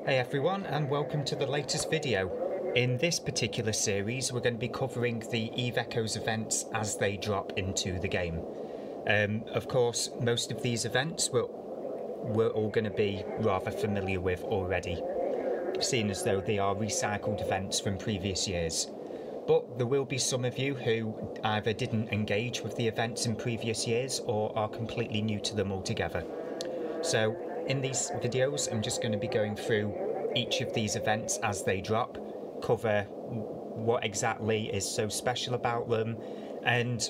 Hey everyone, and welcome to the latest video. In this particular series we're going to be covering the Eve Echoes events as they drop into the game. Of course, most of these events we're all going to be rather familiar with already, seeing as though they are recycled events from previous years. But there will be some of you who either didn't engage with the events in previous years or are completely new to them altogether. So in these videos I'm just going to be going through each of these events as they drop, cover what exactly is so special about them and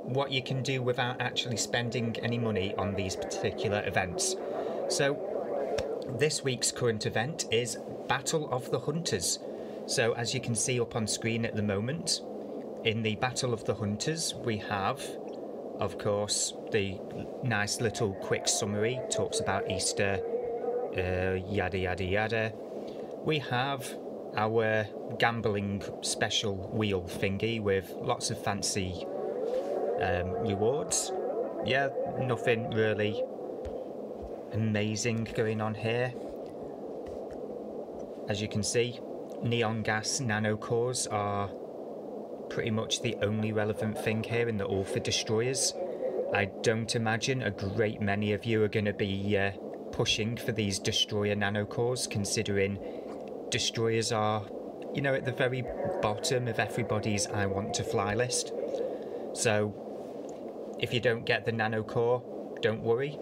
what you can do without actually spending any money on these particular events. So this week's current event is Battle of the Hunters. So as you can see up on screen at the moment, in the Battle of the Hunters we have, of course, the nice little quick summary, talks about Easter, yada yada yada. We have our gambling special wheel thingy with lots of fancy rewards. Yeah, nothing really amazing going on here. As you can see, neon gas nanocores are pretty much the only relevant thing here, and they're all for destroyers. I don't imagine a great many of you are going to be pushing for these destroyer nanocores, considering destroyers are, you know, at the very bottom of everybody's I want to fly list. So if you don't get the nanocore, don't worry.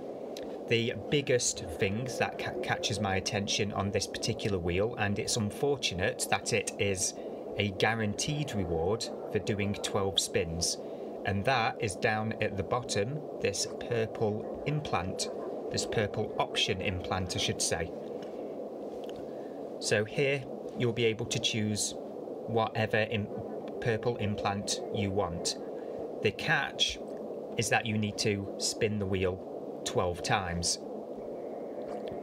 The biggest thing that catches my attention on this particular wheel, and it's unfortunate that it is a guaranteed reward for doing 12 spins, and that is down at the bottom, this purple implant, this purple option implant I should say. So here you'll be able to choose whatever purple implant you want. The catch is that you need to spin the wheel 12 times.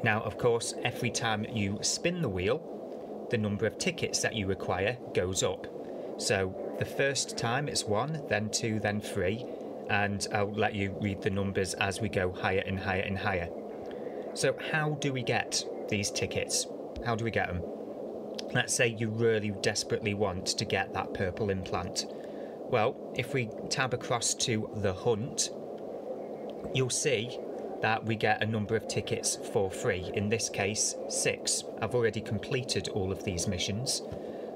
Now of course, every time you spin the wheel, the number of tickets that you require goes up. So the first time it's 1, then 2, then 3, and I'll let you read the numbers as we go higher and higher and higher. So how do we get these tickets? How do we get them? Let's say you really desperately want to get that purple implant. Well, if we tab across to the hunt, you'll see that we get a number of tickets for free. In this case, 6. I've already completed all of these missions,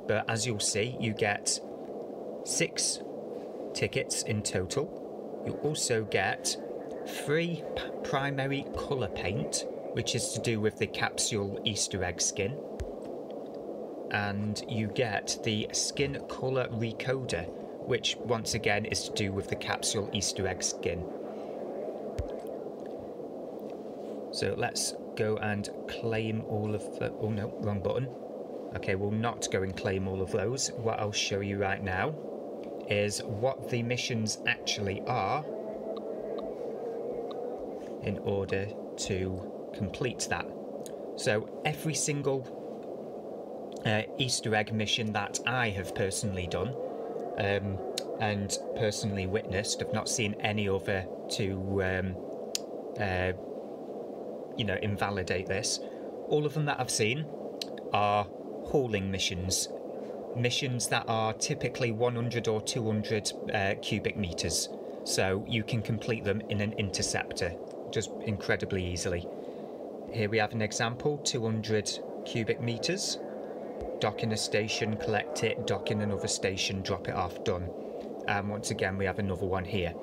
but as you'll see, you get 6 tickets in total. You also get 3 primary colour paint, which is to do with the capsule Easter egg skin, and you get the skin colour recoder, which once again is to do with the capsule Easter egg skin. So let's go and claim all of the... oh no, wrong button. Okay, we'll not go and claim all of those. What I'll show you right now is what the missions actually are in order to complete that. So every single Easter egg mission that I have personally done and personally witnessed, I've not seen any other to you know, invalidate this. All of them that I've seen are hauling missions. Missions that are typically 100 or 200 cubic meters. So you can complete them in an interceptor just incredibly easily. Here we have an example, 200 cubic meters. Dock in a station, collect it, dock in another station, drop it off, done. And once again we have another one here.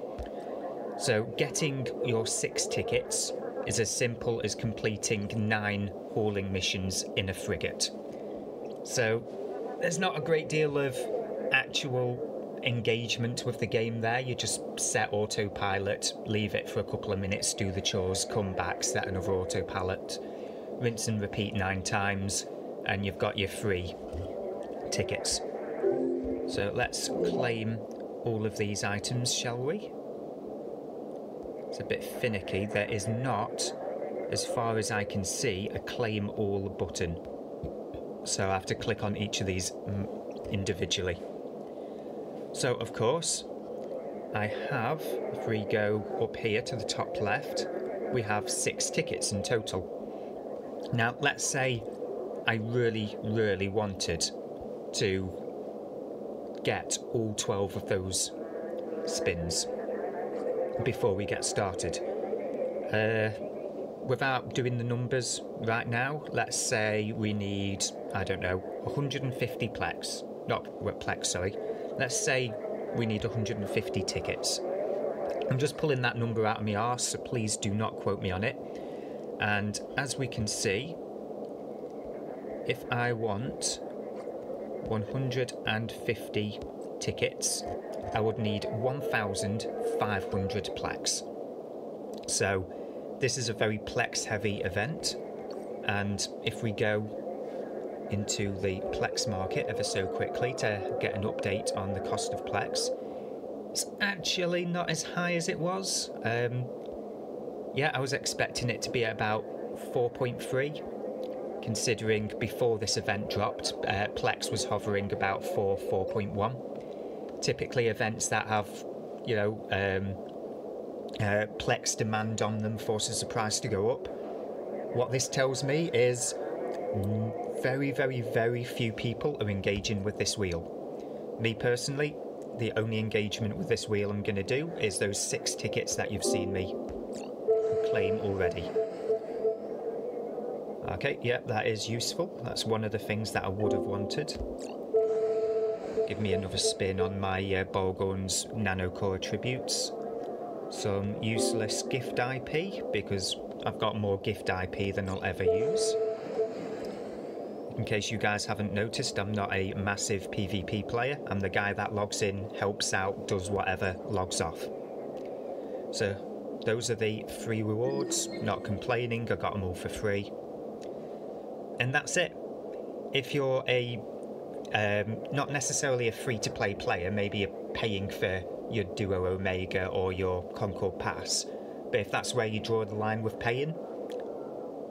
So getting your 6 tickets is as simple as completing 9 hauling missions in a frigate. So there's not a great deal of actual engagement with the game there. You just set autopilot, leave it for a couple of minutes, do the chores, come back, set another autopilot, rinse and repeat 9 times, and you've got your free tickets. So let's claim all of these items, shall we? It's a bit finicky. There is not, as far as I can see, a claim all button. So I have to click on each of these individually. So of course, I have, if we go up here to the top left, we have 6 tickets in total. Now let's say I really, really wanted to get all 12 of those spins before we get started. Without doing the numbers right now, let's say we need, I don't know, 150 plex. Not plex, sorry. Let's say we need 150 tickets. I'm just pulling that number out of my arse, so please do not quote me on it. And as we can see, if I want 150 tickets, I would need 1,500 plex. So this is a very plex heavy event, and if we go into the plex market ever so quickly to get an update on the cost of plex, it's actually not as high as it was. Yeah, I was expecting it to be at about 4.3, considering before this event dropped, plex was hovering about 4.1. Typically events that have, you know, plex demand on them forces the price to go up. What this tells me is very, very, very few people are engaging with this wheel. Me personally, the only engagement with this wheel I'm going to do is those 6 tickets that you've seen me claim already. Okay, yeah, that is useful. That's one of the things that I would have wanted. Give me another spin on my Bolgorn's nanocore attributes. Some useless gift IP, because I've got more gift IP than I'll ever use. In case you guys haven't noticed, I'm not a massive PvP player. I'm the guy that logs in, helps out, does whatever, logs off. So those are the 3 rewards. Not complaining, I got them all for free. And that's it. If you're a not necessarily a free-to-play player, maybe you're paying for your Duo Omega or your Concord Pass, but if that's where you draw the line with paying,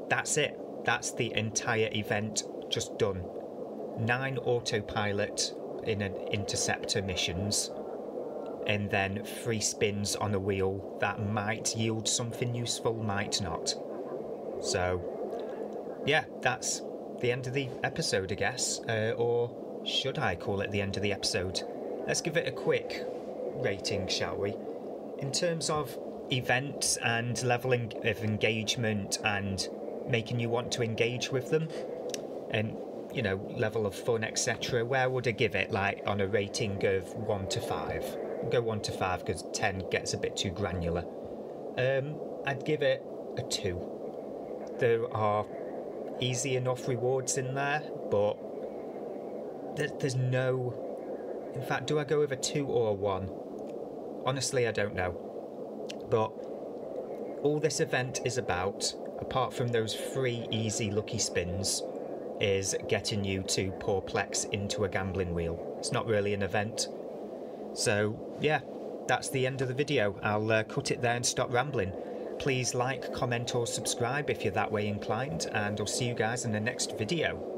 that's it. That's the entire event just done. 9 autopilot in an interceptor missions, and then 3 spins on a wheel that might yield something useful, might not. So yeah, that's the end of the episode, I guess. Or should I call it the end of the episode? Let's give it a quick rating, shall we? In terms of events and leveling of engagement and making you want to engage with them, and, you know, level of fun, etc., where would I give it, like, on a rating of 1 to 5? I'll go 1 to 5 because 10 gets a bit too granular. I'd give it a 2. There are easy enough rewards in there, but there's no... In fact, do I go with a 2 or a 1? Honestly, I don't know. But all this event is about, apart from those 3 easy lucky spins, is getting you to pour plex into a gambling wheel. It's not really an event. So yeah, that's the end of the video. I'll cut it there and stop rambling. Please like, comment or subscribe if you're that way inclined, and I'll see you guys in the next video.